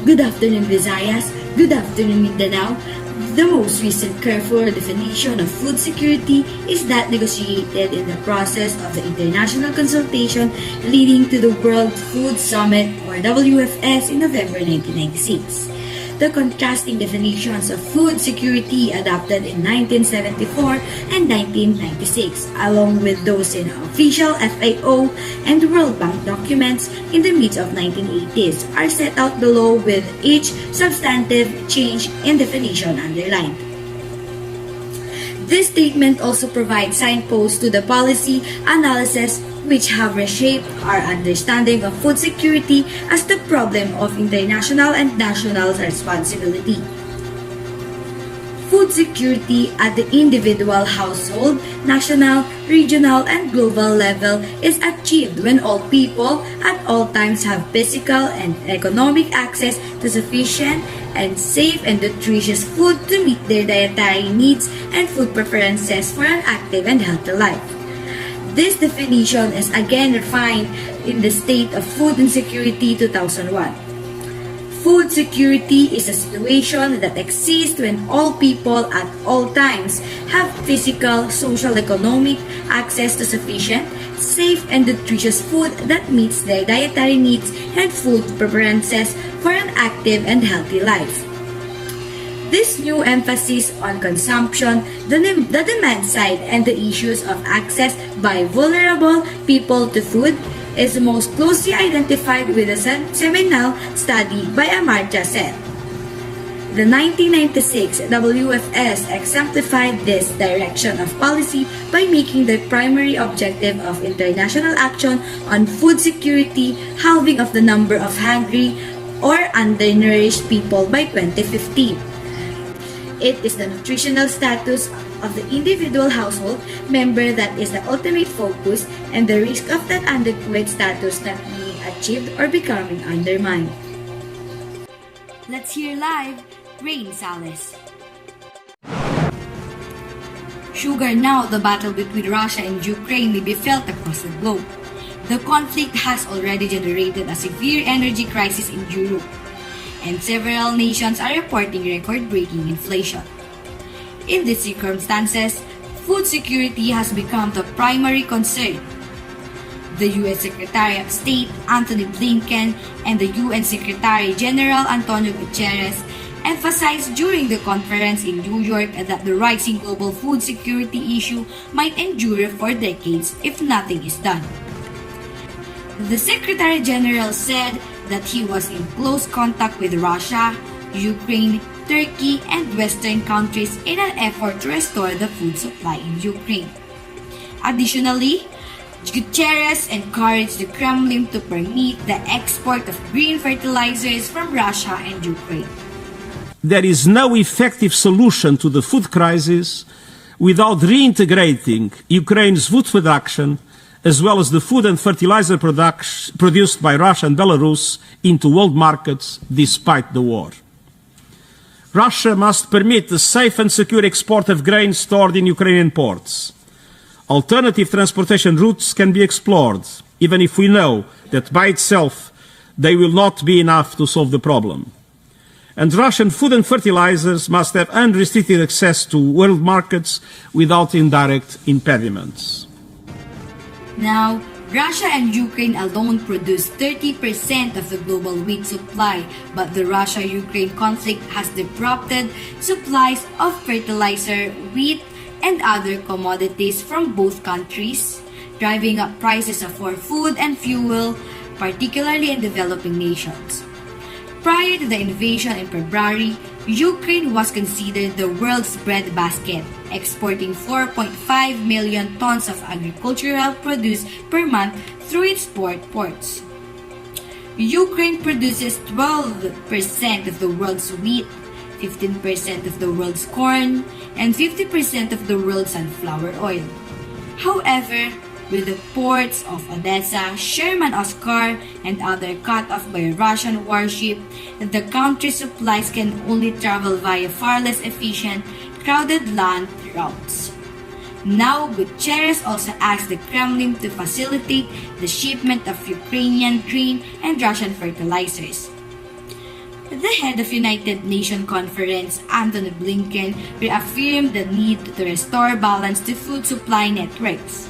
Good afternoon, Visayas. Good afternoon, Mindanao. The most recent Carrefour definition of food security is that negotiated in the process of the international consultation leading to the World Food Summit or WFS in November 1996. The contrasting definitions of food security adopted in 1974 and 1996, along with those in official FAO and World Bank documents in the mid of 1980s, are set out below with each substantive change in definition underlined. This statement also provides signposts to the policy analysis which have reshaped our understanding of food security as the problem of international and national responsibility. Food security at the individual household, national, regional, and global level is achieved when all people at all times have physical and economic access to sufficient and safe and nutritious food to meet their dietary needs and food preferences for an active and healthy life. This definition is again refined in the State of Food Insecurity 2001. Food security is a situation that exists when all people at all times have physical, social, economic access to sufficient, safe, and nutritious food that meets their dietary needs and food preferences for an active and healthy life. This new emphasis on consumption, the demand side, and the issues of access by vulnerable people to food is most closely identified with a seminal study by Amartya Sen. The 1996 WFS exemplified this direction of policy by making the primary objective of international action on food security halving of the number of hungry or undernourished people by 2015. It is the nutritional status of the individual household member that is the ultimate focus and the risk of that adequate status not being achieved or becoming undermined. Let's hear live Rain Salas. Sugar now, the battle between Russia and Ukraine may be felt across the globe. The conflict has already generated a severe energy crisis in Europe, and several nations are reporting record-breaking inflation. In these circumstances, food security has become the primary concern. The U.S. Secretary of State Antony Blinken and the UN Secretary General Antonio Guterres emphasized during the conference in New York that the rising global food security issue might endure for decades if nothing is done. The Secretary General said that he was in close contact with Russia, Ukraine, Turkey, and Western countries in an effort to restore the food supply in Ukraine. Additionally, Guterres encouraged the Kremlin to permit the export of green fertilizers from Russia and Ukraine. There is no effective solution to the food crisis without reintegrating Ukraine's food production as well as the food and fertilizer produced by Russia and Belarus into world markets despite the war. Russia must permit the safe and secure export of grain stored in Ukrainian ports. Alternative transportation routes can be explored, even if we know that by itself they will not be enough to solve the problem. And Russian food and fertilizers must have unrestricted access to world markets without indirect impediments. Now, Russia and Ukraine alone produce 30% of the global wheat supply, but the Russia-Ukraine conflict has disrupted supplies of fertilizer, wheat, and other commodities from both countries, driving up prices for food and fuel, particularly in developing nations. Prior to the invasion in February, Ukraine was considered the world's breadbasket, exporting 4.5 million tons of agricultural produce per month through its ports. Ukraine produces 12% of the world's wheat, 15% of the world's corn, and 50% of the world's sunflower oil. However, with the ports of Odessa, Sherman Oscar, and other cut off by Russian warship, the country's supplies can only travel via far less efficient, crowded land routes. Now, Guterres also asked the Kremlin to facilitate the shipment of Ukrainian grain and Russian fertilizers. The head of United Nations Conference, Anthony Blinken, reaffirmed the need to restore balance to food supply networks.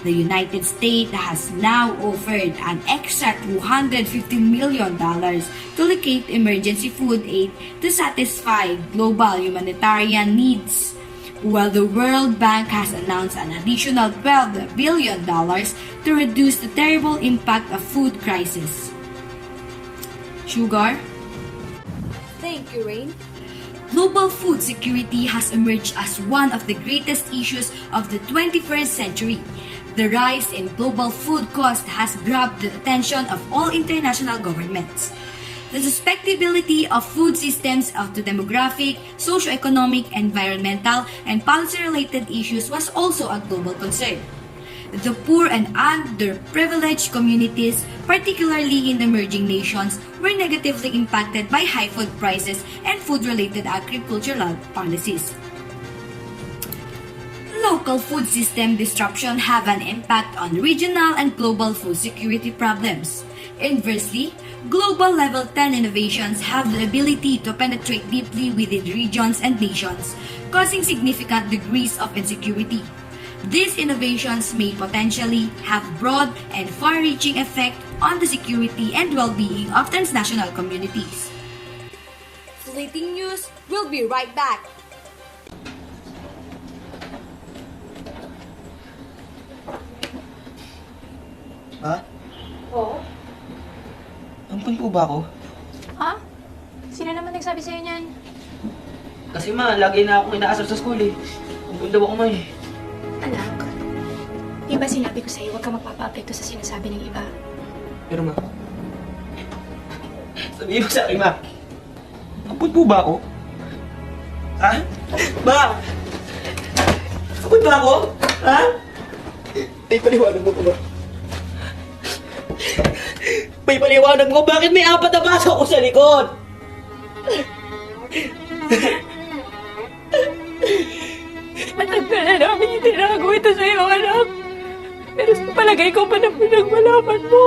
The United States has now offered an extra $250 million to locate emergency food aid to satisfy global humanitarian needs, while the World Bank has announced an additional $12 billion to reduce the terrible impact of food crisis. Sugar? Thank you, Rain. Global food security has emerged as one of the greatest issues of the 21st century. The rise in global food cost has grabbed the attention of all international governments. The susceptibility of food systems to demographic, socio-economic, environmental, and policy-related issues was also a global concern. The poor and underprivileged communities, particularly in emerging nations, were negatively impacted by high food prices and food-related agricultural policies. Local food system disruption have an impact on regional and global food security problems. Inversely, global level 10 innovations have the ability to penetrate deeply within regions and nations, causing significant degrees of insecurity. These innovations may potentially have broad and far-reaching effect on the security and well-being of transnational communities. Fleeting News will be right back. Ha? Oo. Ampun po ba ako? Ha? Sino naman nagsabi sa'yo niyan? Kasi ma, lagi na akong inaasar sa school eh. Ampun daw ako ma eh. Anak, di ba sinabi ko sa'yo huwag ka magpapa-apekto sa sinasabi ng iba? Pero ma, sabihin mo sa akin ma, ampun po ba ako? Ha? Ma! Ampun ba ako? Ha? May paliwanag mo po ba? May paliwanag mo bakit may 4 na baso ako sa likod? Matagal na namin itinago ito sa'yo, anak. Pero sa palagay ko pa na pinagmalaman mo.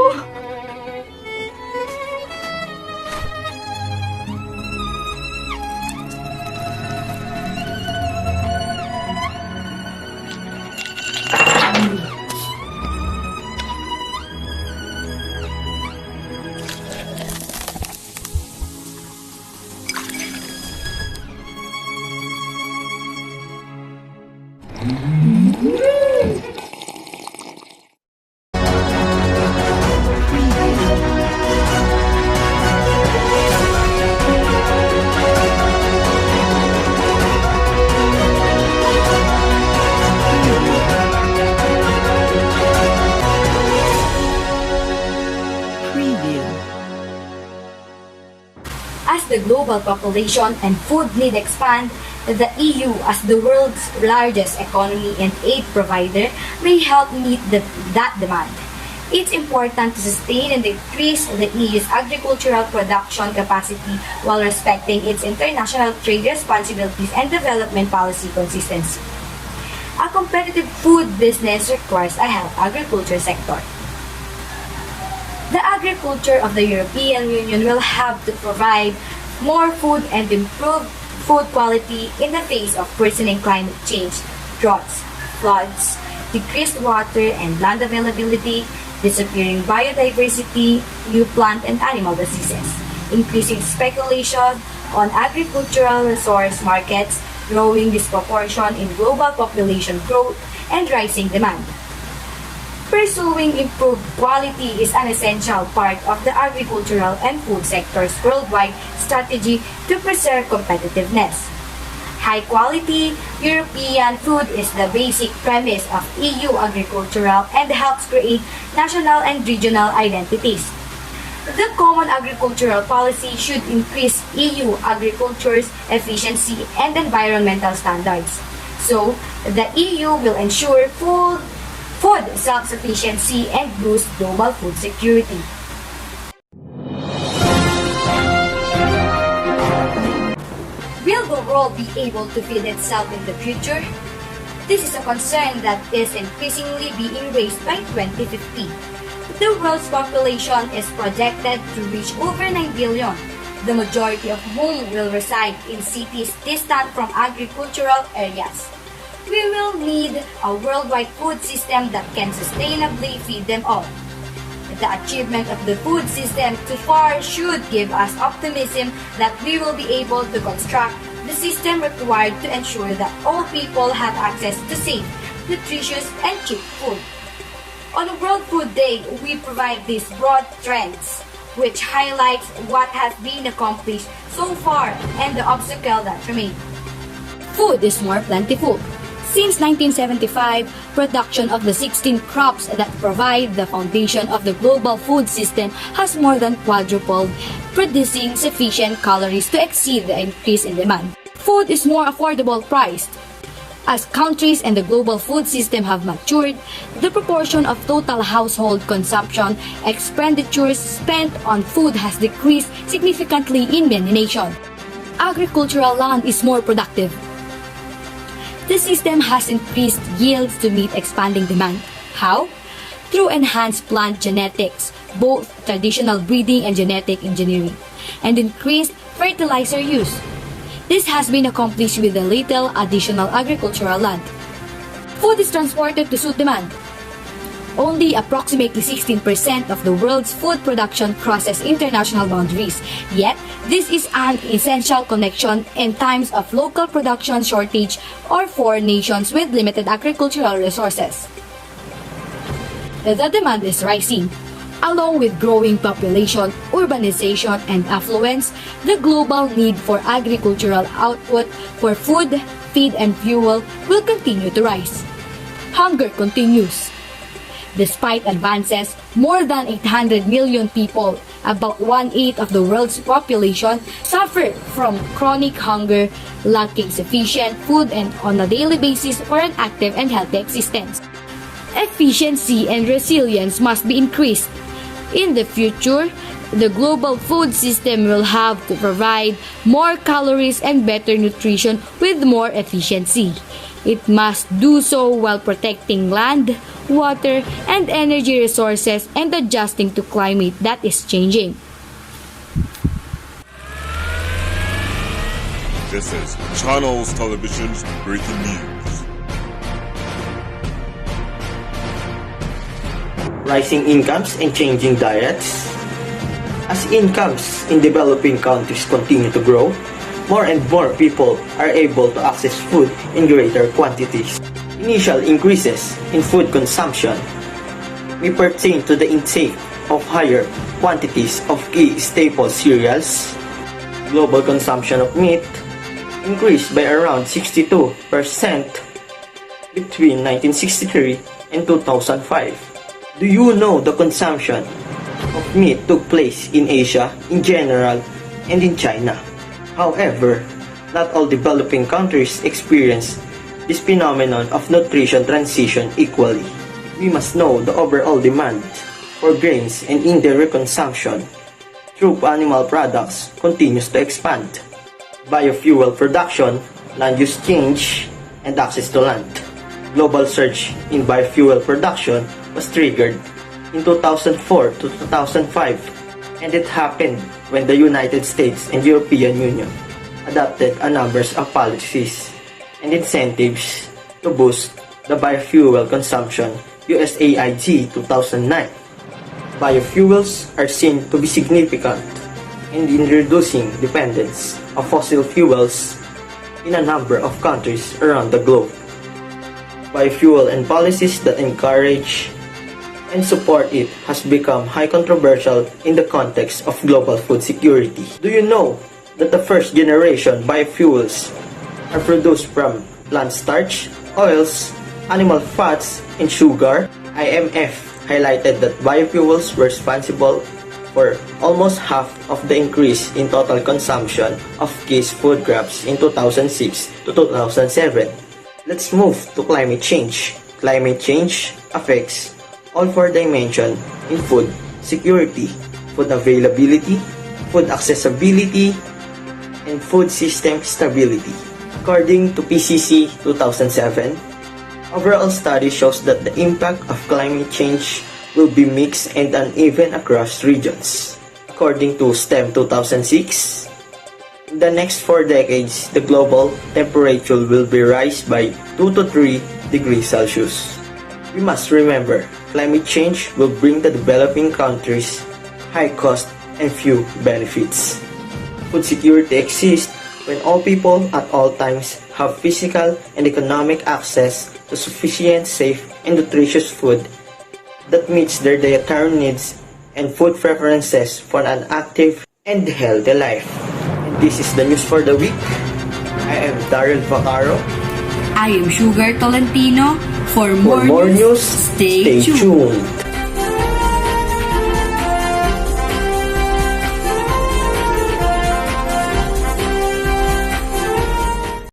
As the global population and food need expand, the EU, as the world's largest economy and aid provider, may help meet that demand. It's important to sustain and increase the EU's agricultural production capacity while respecting its international trade responsibilities and development policy consistency. A competitive food business requires a healthy agriculture sector. The agriculture of the European Union will have to provide more food and improve food quality in the face of worsening climate change, droughts, floods, decreased water and land availability, disappearing biodiversity, new plant and animal diseases, increasing speculation on agricultural resource markets, growing disproportion in global population growth, and rising demand. Pursuing improved quality is an essential part of the agricultural and food sector's worldwide strategy to preserve competitiveness. High-quality European food is the basic premise of EU agricultural and helps create national and regional identities. The common agricultural policy should increase EU agriculture's efficiency and environmental standards. So, the EU will ensure food self-sufficiency and boost global food security. Will the world be able to feed itself in the future? This is a concern that is increasingly being raised by 2050. The world's population is projected to reach over 9 billion, the majority of whom will reside in cities distant from agricultural areas. We will need a worldwide food system that can sustainably feed them all. The achievement of the food system too far should give us optimism that we will be able to construct the system required to ensure that all people have access to safe, nutritious, and cheap food. On World Food Day, we provide these broad trends, which highlights what has been accomplished so far and the obstacle that remain. Food is more plentiful. Since 1975, production of the 16 crops that provide the foundation of the global food system has more than quadrupled, producing sufficient calories to exceed the increase in demand. Food is more affordable priced. As countries and the global food system have matured, the proportion of total household consumption expenditures spent on food has decreased significantly in many nations. Agricultural land is more productive. The system has increased yields to meet expanding demand. How? Through enhanced plant genetics, both traditional breeding and genetic engineering, and increased fertilizer use. This has been accomplished with a little additional agricultural land. Food is transported to suit demand. Only approximately 16% of the world's food production crosses international boundaries. Yet, this is an essential connection in times of local production shortage or for nations with limited agricultural resources. The demand is rising. Along with growing population, urbanization, and affluence, the global need for agricultural output for food, feed, and fuel will continue to rise. Hunger continues. Despite advances, more than 800 million people, about 1/8 of the world's population, suffer from chronic hunger, lacking sufficient food and on a daily basis for an active and healthy existence. Efficiency and resilience must be increased. In the future, the global food system will have to provide more calories and better nutrition with more efficiency. It must do so while protecting land, water, and energy resources and adjusting to climate that is changing. This is Channels Television's breaking news. Rising incomes and changing diets. As incomes in developing countries continue to grow, more and more people are able to access food in greater quantities. Initial increases in food consumption may pertain to the intake of higher quantities of key staple cereals. Global consumption of meat increased by around 62% between 1963 and 2005. Do you know the consumption of meat took place in Asia in general and in China? However, not all developing countries experience this phenomenon of nutrition transition equally. We must know the overall demand for grains and in their consumption through animal products continues to expand. Biofuel production, land use change, and access to land. Global surge in biofuel production was triggered in 2004 to 2005, and it happened when the United States and European Union adopted a number of policies and incentives to boost the biofuel consumption, USAID 2009. Biofuels are seen to be significant in reducing dependence of fossil fuels in a number of countries around the globe. Biofuel and policies that encourage and support it has become high controversial in the context of global food security. Do you know that the first generation biofuels are produced from plant starch, oils, animal fats, and sugar? IMF highlighted that biofuels were responsible for almost half of the increase in total consumption of key food crops in 2006 to 2007. Let's move to climate change. Climate change affects all four dimensions in food security, food availability, food accessibility, and food system stability. According to PCC 2007, overall study shows that the impact of climate change will be mixed and uneven across regions. According to STEM 2006, in the next 4 decades, the global temperature will be rise by 2 to 3 degrees Celsius. We must remember, climate change will bring the developing countries high cost and few benefits. Food security exists when all people at all times have physical and economic access to sufficient, safe, and nutritious food that meets their dietary needs and food preferences for an active and healthy life. And this is the news for the week. I am Daryl Vacaro. I am Sugar Tolentino. For For more news, stay tuned.